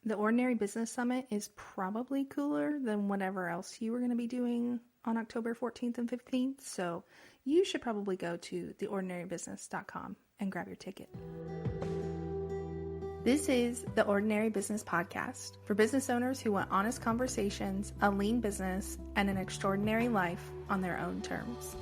The Ordinary Business Summit is probably cooler than whatever else you were going to be doing on October 14th and 15th, so you should probably go to theordinarybusiness.com and grab your ticket. This is the Ordinary Business Podcast for business owners who want honest conversations, a lean business, and an extraordinary life on their own terms.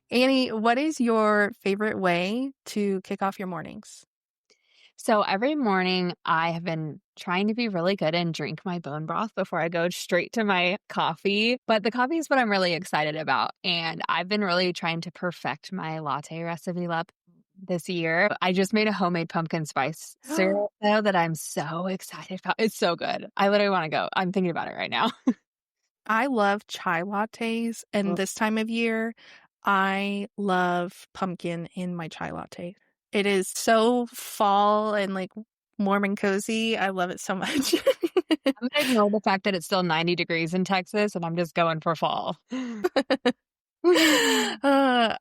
Annie, what is your favorite way to kick off your mornings? So every morning I have been trying to be really good and drink my bone broth before I go straight to my coffee. But the coffee is what I'm really excited about. And I've been really trying to perfect my latte recipe up this year. I just made a homemade pumpkin spice syrup though that I'm so excited about. It's so good. I literally want to go. I'm thinking about it right now. I love chai lattes, and this time of year, I love pumpkin in my chai latte. It is so fall and like warm and cozy. I love it so much. I'm going to ignore the fact that it's still 90 degrees in Texas and I'm just going for fall.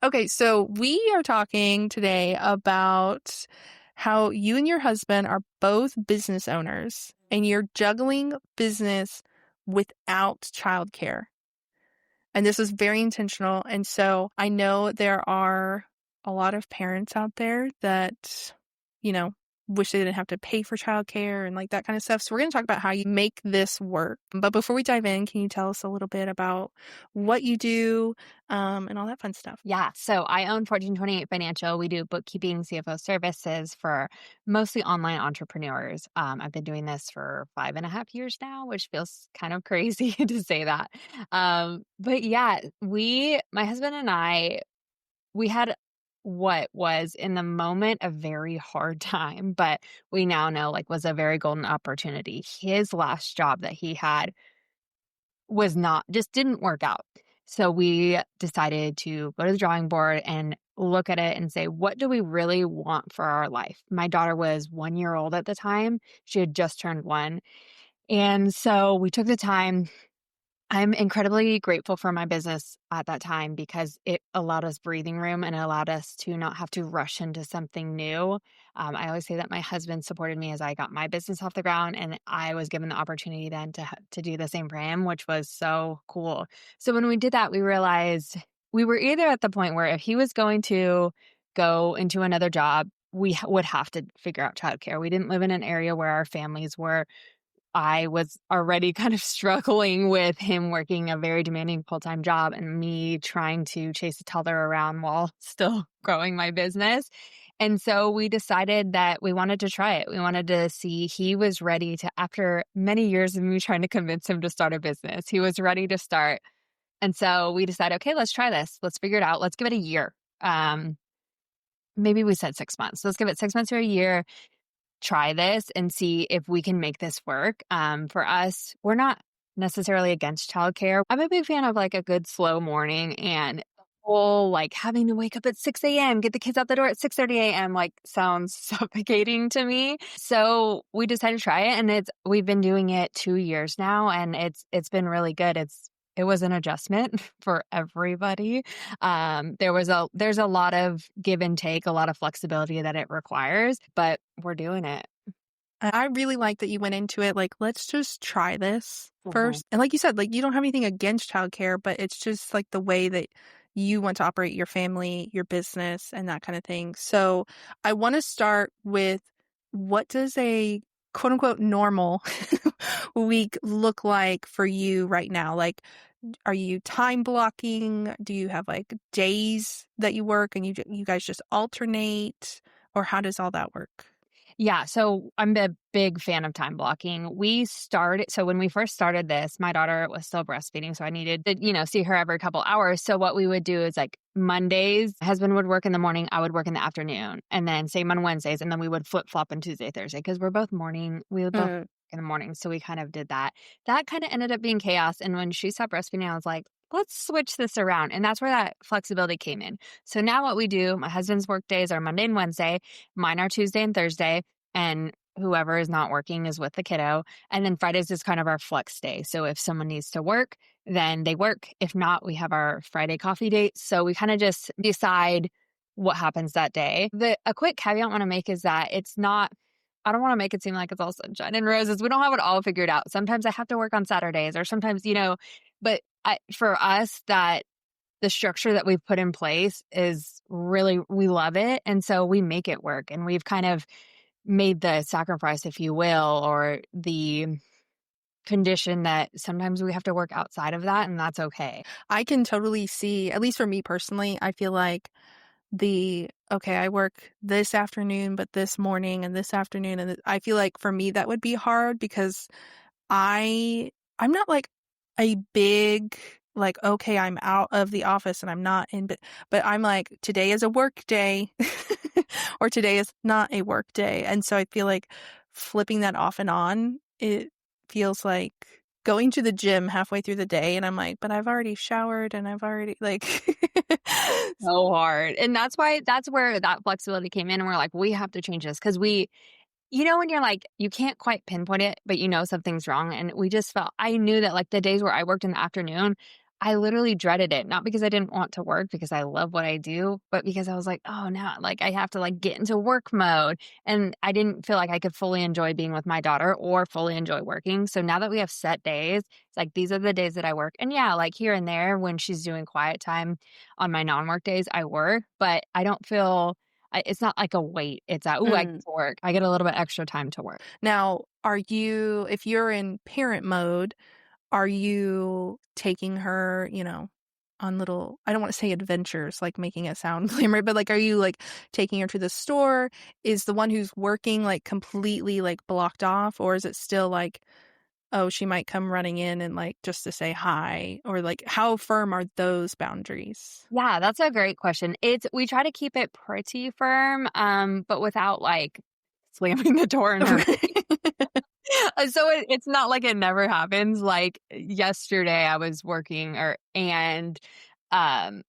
Okay, so we are talking today about how you and your husband are both business owners and you're juggling business without childcare. And this is very intentional. And so I know there are a lot of parents out there that, wish they didn't have to pay for childcare and like that kind of stuff. So we're going to talk about how you make this work. But before we dive in, can you tell us a little bit about what you do and all that fun stuff? Yeah. So I own 1428 Financial. We do bookkeeping, CFO services for mostly online entrepreneurs. I've been doing this for 5.5 years now, which feels kind of crazy to say that. But yeah, my husband and I, we had what was in the moment a very hard time, but we now know was a very golden opportunity. His last job that he had just didn't work out. So we decided to go to the drawing board and look at it and say, what do we really want for our life? My daughter was 1 year old at the time. She had just turned 1. And so we took the time. I'm incredibly grateful for my business at that time because it allowed us breathing room and allowed us to not have to rush into something new. I always say that my husband supported me as I got my business off the ground, and I was given the opportunity then to do the same for him, which was so cool. So when we did that, we realized we were either at the point where if he was going to go into another job, we would have to figure out childcare. We didn't live in an area where our families were. I was already kind of struggling with him working a very demanding full-time job and me trying to chase a toddler around while still growing my business. And so we decided that we wanted to try it. We wanted to see he was ready to, after many years of me trying to convince him to start a business, he was ready to start. And so we decided, okay, let's try this. Let's figure it out. Let's give it a year. Maybe we said 6 months. Let's give it 6 months or a year. Try this and see if we can make this work. For us, we're not necessarily against childcare. I'm a big fan of a good slow morning, and the whole having to wake up at 6 a.m., get the kids out the door at 6:30 a.m. sounds suffocating to me. So we decided to try it, and we've been doing it 2 years now, and it's been really good. It was an adjustment for everybody. There's a lot of give and take, a lot of flexibility that it requires, but we're doing it. I really like that you went into it let's just try this first. And like you said, you don't have anything against childcare, but it's just the way that you want to operate your family, your business, and that kind of thing. So I want to start with, what does a quote unquote normal week look like for you right now? Are you time blocking? Do you have days that you work and you guys just alternate, or how does all that work? Yeah, so I'm a big fan of time blocking. So when we first started this, my daughter was still breastfeeding, so I needed to, see her every couple hours. So what we would do is Mondays, husband would work in the morning, I would work in the afternoon, and then same on Wednesdays, and then we would flip flop on Tuesday, Thursday, because we would both work in the morning. So we kind of did that. That kind of ended up being chaos. And when she stopped breastfeeding, I was like, let's switch this around. And that's where that flexibility came in. So now what we do, my husband's work days are Monday and Wednesday. Mine are Tuesday and Thursday. And whoever is not working is with the kiddo. And then Fridays is kind of our flex day. So if someone needs to work, then they work. If not, we have our Friday coffee date. So we kind of just decide what happens that day. A quick caveat I want to make is that it's not, I don't want to make it seem like it's all sunshine and roses. We don't have it all figured out. Sometimes I have to work on Saturdays or sometimes, but for us, that the structure that we've put in place is really, we love it. And so we make it work. And we've kind of made the sacrifice, if you will, or the condition that sometimes we have to work outside of that, and that's okay. I can totally see, at least for me personally, I feel like okay, I work this afternoon, but this morning and this afternoon, and I feel like for me that would be hard because I'm not like a big like, okay, I'm out of the office and I'm not in, but I'm like, today is a work day or today is not a work day. And so I feel like flipping that off and on, it feels like going to the gym halfway through the day. And I'm like, but I've already showered and I've already like, So hard. And that's where that flexibility came in. And we're like, we have to change this because when you're like, you can't quite pinpoint it, but something's wrong. And we just I knew that like the days where I worked in the afternoon, I literally dreaded it. Not because I didn't want to work because I love what I do, but because I was like, oh, now like I have to like get into work mode. And I didn't feel like I could fully enjoy being with my daughter or fully enjoy working. So now that we have set days, it's like these are the days that I work. And yeah, like here and there when she's doing quiet time on my non-work days, I work, but I don't feel it's not like a weight. It's I get to work. I get a little bit extra time to work. Now, if you're in parent mode, are you taking her, on little, I don't want to say adventures, like making it sound glamorous, but like, are you like taking her to the store? Is the one who's working like completely like blocked off? Or is it still like, oh, she might come running in and like just to say hi? Or like, how firm are those boundaries? Yeah, that's a great question. We try to keep it pretty firm, but without like slamming the door in her so it's not like it never happens. Like yesterday I was working and um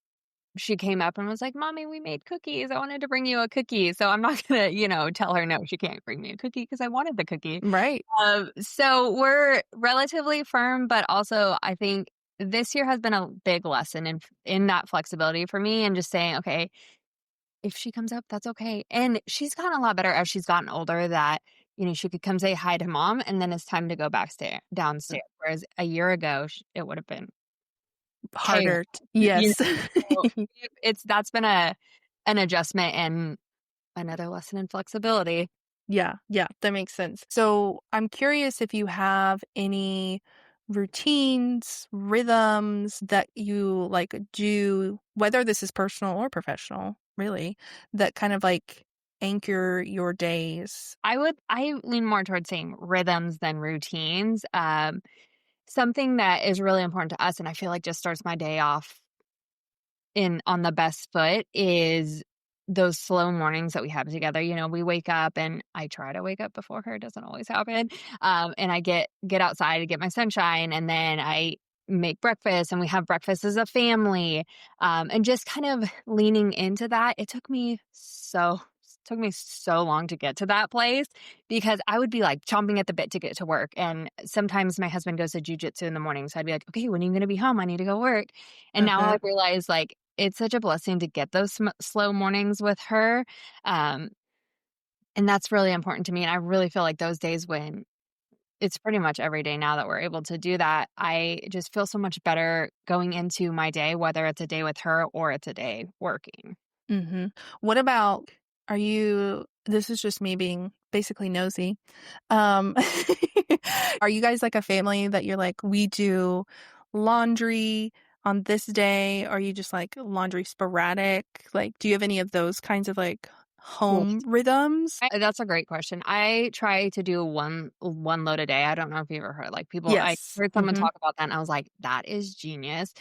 she came up and was like, "Mommy, we made cookies. I wanted to bring you a cookie." So I'm not gonna, tell her no, she can't bring me a cookie because I wanted the cookie. Right. So we're relatively firm, but also I think this year has been a big lesson in that flexibility for me and just saying, okay, if she comes up, that's okay. And she's gotten a lot better as she's gotten older that, she could come say hi to mom and then it's time to go downstairs. Whereas a year ago, it would have been chaos. Harder. You Yes. know? So that's been an adjustment and another lesson in flexibility. Yeah, that makes sense. So I'm curious if you have any routines, rhythms that you like do, whether this is personal or professional, really, that kind of like anchor your days. I lean more towards saying rhythms than routines. Something that is really important to us, and I feel like just starts my day off on the best foot is those slow mornings that we have together. We wake up and I try to wake up before her. It doesn't always happen. And I get outside to get my sunshine and then I make breakfast and we have breakfast as a family. And just kind of leaning into that. Took me so long to get to that place because I would be like chomping at the bit to get to work. And sometimes my husband goes to jujitsu in the morning. So I'd be like, okay, when are you going to be home? I need to go work. And now I realize like it's such a blessing to get those slow mornings with her. And that's really important to me. And I really feel like those days when it's pretty much every day now that we're able to do that, I just feel so much better going into my day, whether it's a day with her or it's a day working. Mm-hmm. What about, this is just me being basically nosy. Um, are you guys like a family that you're like, we do laundry on this day? Or are you just like laundry sporadic? Like, do you have any of those kinds of like home rhythms? That's a great question. I try to do one load a day. I don't know if you've ever heard like people. I Yes. heard someone talk about that, and I was like, that is genius.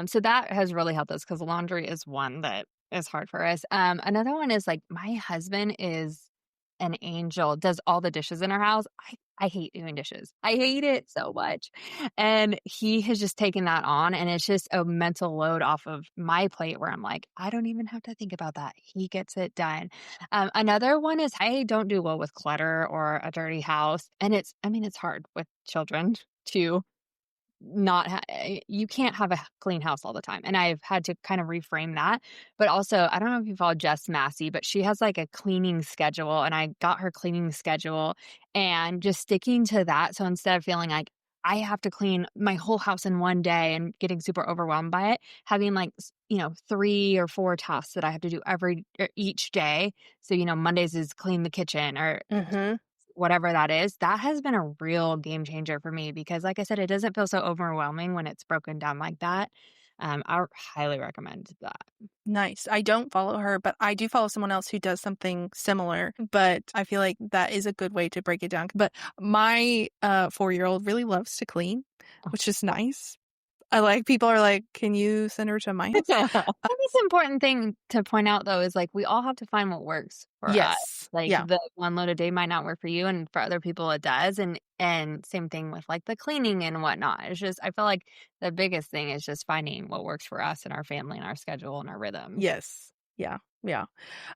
So that has really helped us because laundry is one that is hard for us. Another one is like my husband is an angel, does all the dishes in our house. I hate doing dishes. I hate it so much. And he has just taken that on, and it's just a mental load off of my plate where I'm like, I don't even have to think about that. He gets it done. Another one is I don't do well with clutter or a dirty house. And I mean, it's hard with children to not you can't have a clean house all the time, and I've had to kind of reframe that. But also, I don't know if you follow Jess Massey, but she has, like, a cleaning schedule, and I got her cleaning schedule and just sticking to that, so instead of feeling like I have to clean my whole house in one day and getting super overwhelmed by it, having, like, 3 or 4 tasks that I have to do each day. So, Mondays is clean the kitchen or Mhm. whatever that is, that has been a real game changer for me because, like I said, it doesn't feel so overwhelming when it's broken down like that. I highly recommend that. Nice. I don't follow her, but I do follow someone else who does something similar, but I feel like that is a good way to break it down. But my 4-year-old really loves to clean, which is nice. People are like, "Can you send her to my house?" I think it's an important thing to point out, though, is like we all have to find what works for us. Yes. Like Yeah. the one load a day might not work for you, and for other people it does. And same thing with like the cleaning and whatnot. It's just I feel like the biggest thing is just finding what works for us and our family and our schedule and our rhythms. Yes. Yeah. Yeah.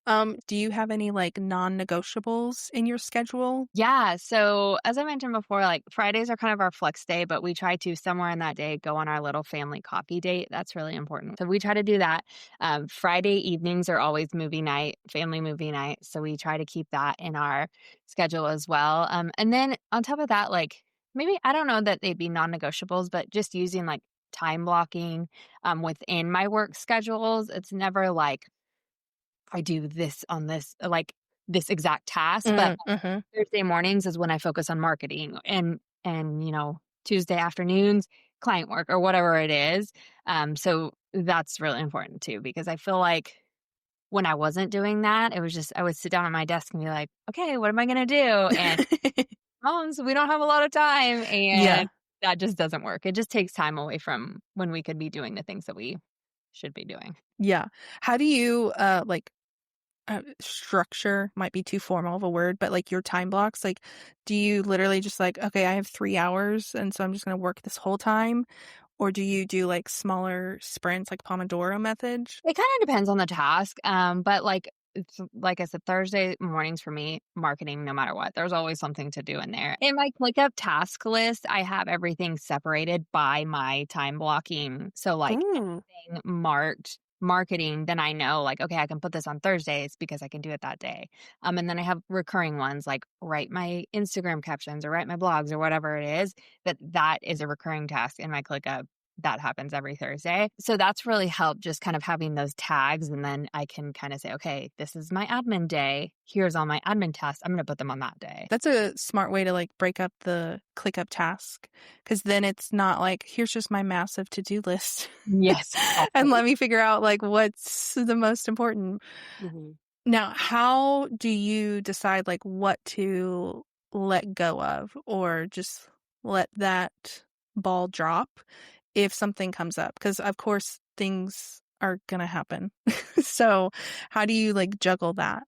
Do you have any, like, non-negotiables in your schedule? Yeah. So as I mentioned before, like Fridays are kind of our flex day, but we try to somewhere in that day go on our little family coffee date. That's really important. So we try to do that. Friday evenings are always movie night, family movie night. So we try to keep that in our schedule as well. And then on top of that, like maybe I don't know that they'd be non-negotiables, but just using like time blocking within my work schedules. It's never like I do this on this like this exact task, but Mhm. Thursday mornings is when I focus on marketing and, Tuesday afternoons, client work or whatever it is. So that's really important too, because I feel like when I wasn't doing that, it was just I would sit down at my desk and be like, okay, what am I gonna do? And so we don't have a lot of time Yeah. and that just doesn't work. It just takes time away from when we could be doing the things that we should be doing. Yeah. How do you, structure might be too formal of a word, but, like, your time blocks? Like, do you literally just like, "Okay, I have 3 hours, and so I'm just gonna work this whole time?" Or do you do, like, smaller sprints, like Pomodoro method? It kinda depends on the task, but, like, it's like I said, Thursday mornings for me, marketing no matter what, there's always something to do in there. In my ClickUp task list, I have everything separated by my time blocking. So, like, Ooh. anything marked marketing, then I know, like, okay, I can put this on Thursdays because I can do it that day. And then I have recurring ones, like write my Instagram captions or write my blogs or whatever it is, that is a recurring task in my ClickUp that happens every Thursday. So that's really helped just kind of having those tags. And then I can kind of say, okay, this is my admin day. Here's all my admin tasks. I'm going to put them on that day. That's a smart way to, like, break up the ClickUp task, because then it's not like, "Here's just my massive to-do list, Yes, and exactly. let me figure out, like, what's the most important." Mhm. Now, how do you decide, like, what to let go of or just let that ball drop if something comes up? Because, of course, things are gonna happen. So, how do you, like, juggle that?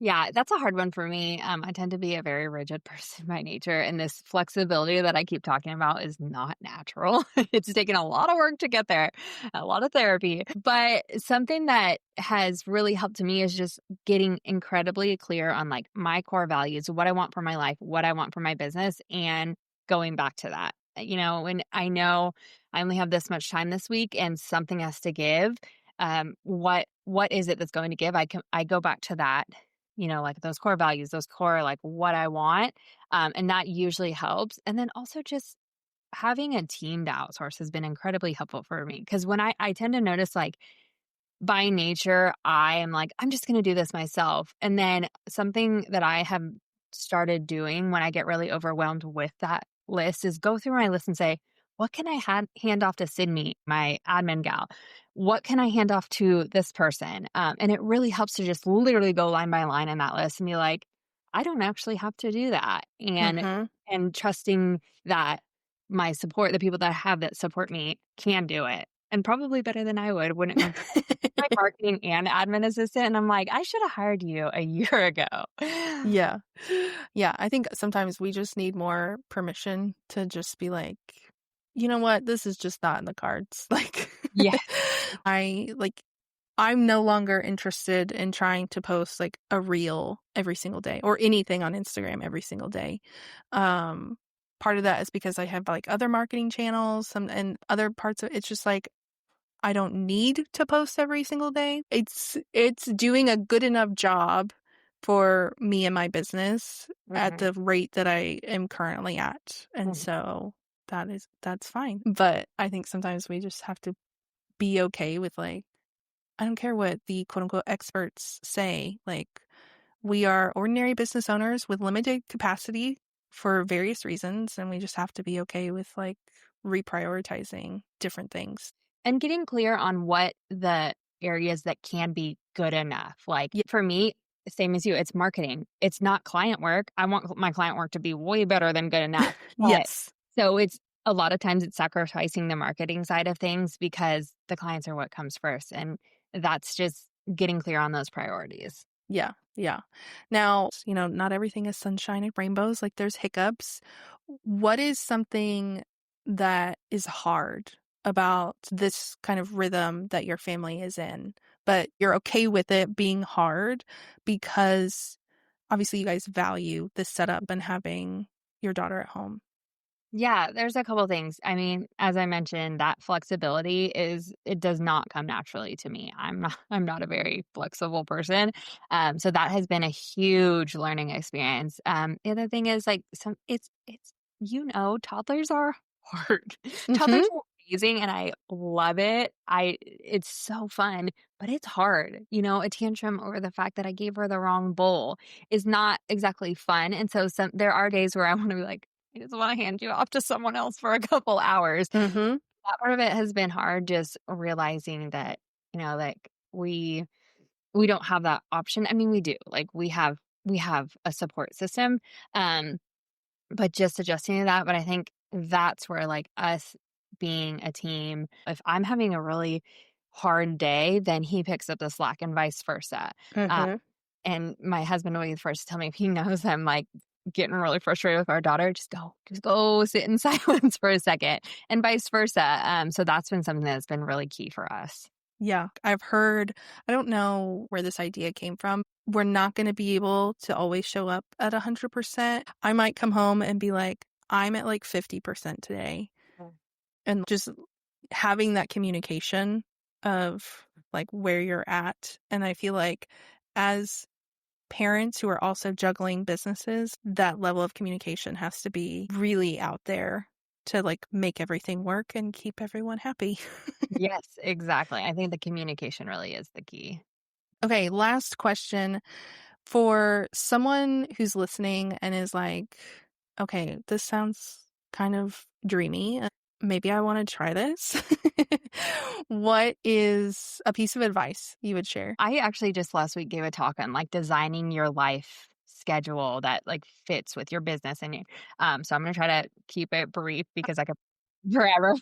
Yeah, that's a hard one for me. I tend to be a very rigid person by nature, and this flexibility that I keep talking about is not natural. It's taken a lot of work to get there, a lot of therapy. But something that has really helped me is just getting incredibly clear on like my core values, what I want for my life, what I want for my business, and going back to that. When I know I only have this much time this week and something has to give, what is it that's going to give? I go back to that, like those core values, those core, like what I want. And that usually helps. And then also just having a team to outsource has been incredibly helpful for me. Cause when I tend to notice like by nature, I am like, I'm just going to do this myself. And then something that I have started doing when I get really overwhelmed with that list is go through my list and say, what can I hand off to Sydney, my admin gal? What can I hand off to this person? And it really helps to just literally go line by line in that list and be like, I don't actually have to do that. Mhm. And trusting that my support, the people that I have that support me can do it. and probably better than I would when it comes to my marketing and admin assistant, and I'm like, "I should have hired you a year ago." Yeah. Yeah, I think sometimes we just need more permission to just be like, "You know what? This is just not in the cards." Like, Yeah. I like, I'm no longer interested in trying to post, like, a reel every single day or anything on Instagram every single day. Um, Part of that is because I have, like, other marketing channels, and other parts of it's just like I don't need to post every single day. It's doing a good enough job for me and my business at Mhm, the rate that I am currently at, and mhm. so that's fine. But I think sometimes we just have to be okay with, like, I don't care what the quote unquote experts say, like, we are ordinary business owners with limited capacity for various reasons, and we just have to be okay with, like, reprioritizing different things. And getting clear on what the areas that can be good enough. Like, Ye for me, same as you, it's marketing. It's not client work. I want my client work to be way better than good enough. But Yes. so it's a lot of times it's sacrificing the marketing side of things because the clients are what comes first. And that's just getting clear on those priorities. Yeah, yeah. Now, not everything is sunshine and rainbows, like, there's hiccups. What is something that is hard about this kind of rhythm that your family is in, but you're okay with it being hard because obviously you guys value this setup and having your daughter at home? Yeah, there's a couple things. I mean, as I mentioned, that flexibility is it does not come naturally to me. I'm not a very flexible person. So that has been a huge learning experience. The other thing is like it's toddlers are hard. Mhm, Toddlers are amazing and I love it. It's so fun, but it's hard. A tantrum over the fact that I gave her the wrong bowl is not exactly fun. And so there are days where I want to be like, I just wanna hand you off to someone else for a couple hours. mhm, That part of it has been hard, just realizing that, like, we don't have that option. I mean, we do, like, we have a support system, um, but just adjusting to that, but I think that's where, like, us being a team, if I'm having a really hard day, then he picks up the slack and vice versa. Uh mhm. and my husband will be the first to tell me if he knows I'm, like, getting really frustrated with our daughter, "Just go sit in silence for a second," and vice versa, so that's been something that's been really key for us. Yeah, I've heard I don't know where this idea came from. We're not gonna be able to always show up at 100%. I might come home and be like, "I'm at, like, 50% today," Mm. and just having that communication of, like, where you're at, and I feel like as parents who are also juggling businesses, that level of communication has to be really out there to, like, make everything work and keep everyone happy. Yes, exactly, I think the communication really is the key. Okay, last question. For someone who's listening and is like, "Okay, this sounds kind of dreamy. Maybe I wanna try this." What is a piece of advice you would share? I actually just last week gave a talk on, like, designing your life schedule that, like, fits with your business and so I'm gonna try to keep it brief because I could forever.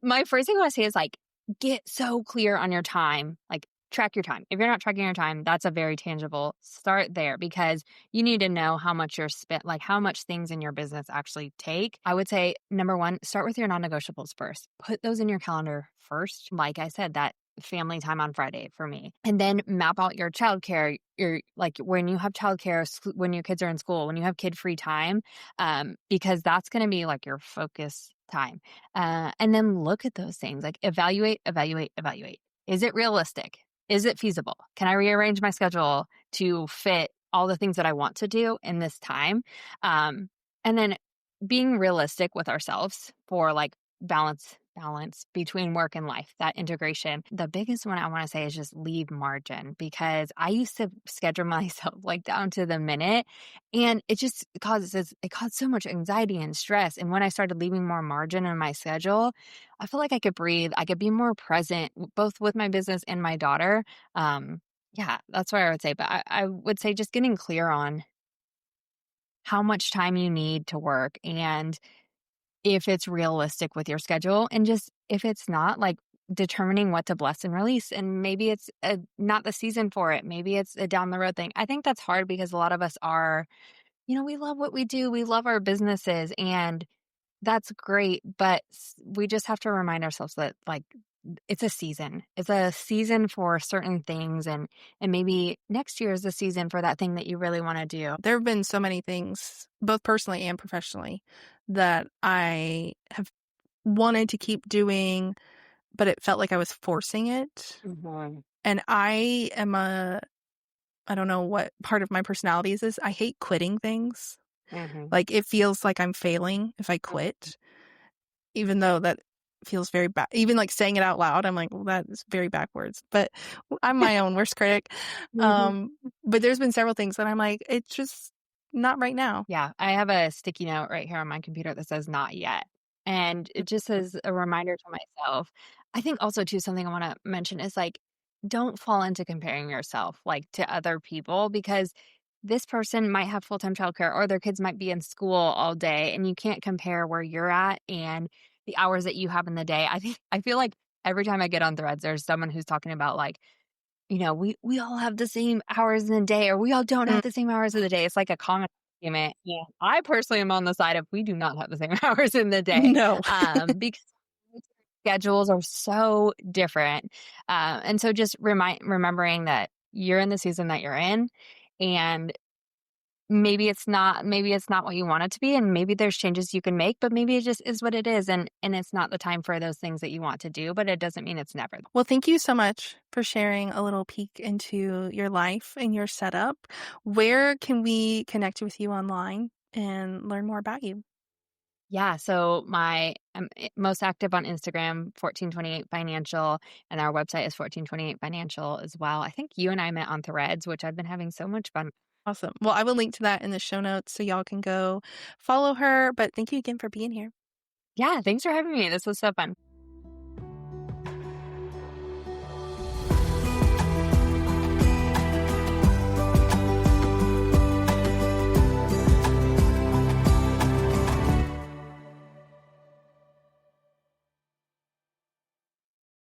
My first thing I wanna say is, like, get so clear on your time, like, track your time. If you're not tracking your time, that's a very tangible start there because you need to know how much you're spent like, how much things in your business actually take. I would say, number 1, start with your non-negotiables first. Put those in your calendar first. Like I said, that family time on Friday for me. And then map out your childcare, your like when you have childcare, when your kids are in school, when you have kid free time, because that's going to be like your focus time. And then look at those things, like evaluate, evaluate, evaluate. Is it realistic? Is it feasible? Can I rearrange my schedule to fit all the things that I want to do in this time? And then being realistic with ourselves for like balance between work and life, that integration. The biggest one I want to say is just leave margin because I used to schedule myself like down to the minute and it caused so much anxiety and stress. And when I started leaving more margin in my schedule, I feel like I could breathe. I could be more present both with my business and my daughter. Yeah, that's what I would say. But I would say just getting clear on how much time you need to work and if it's realistic with your schedule and just if it's not, like, determining what to bless and release. And maybe it's not the season for it. Maybe it's a down the road thing. I think that's hard because a lot of us are, we love what we do. We love our businesses, and that's great. But we just have to remind ourselves that, like, it's a season. It's a season for certain things. And maybe next year is the season for that thing that you really want to do. There have been so many things, both personally and professionally, that I have wanted to keep doing, but it felt like I was forcing it. Mhm. And I don't know what part of my personality is this. I hate quitting things. Mhm. Like, it feels like I'm failing if I quit, even though that feels very bad. Even like saying it out loud, I'm like, well, that is very backwards. But I'm my own worst critic. Mhm. But there's been several things that I'm like, it's just not right now. Yeah, I have a sticky note right here on my computer that says "not yet." And it just says a reminder to myself. I think also too, something I wanna mention is, like, don't fall into comparing yourself, like, to other people, because this person might have full-time childcare, or their kids might be in school all day, and you can't compare where you're at and the hours that you have in the day. I feel like every time I get on Threads, there's someone who's talking about, like, we all have the same hours in the day, or we all don't Mm, have the same hours of the day. It's like a common argument. Yeah. I personally am on the side of we do not have the same hours in the day, no. because schedules are so different. And so just remembering that you're in the season that you're in, and maybe it's not what you want it to be, and maybe there's changes you can make, but maybe it just is what it is, and it's not the time for those things that you want to do, but it doesn't mean it's never. Well, thank you so much for sharing a little peek into your life and your setup. Where can we connect with you online and learn more about you? Yeah, so I'm most active on Instagram, 1428 Financial, and our website is 1428 Financial as well. I think you and I met on Threads, which I've been having so much fun. Awesome. Well, I will link to that in the show notes so y'all can go follow her. But thank you again for being here. Yeah, thanks for having me. This was so fun.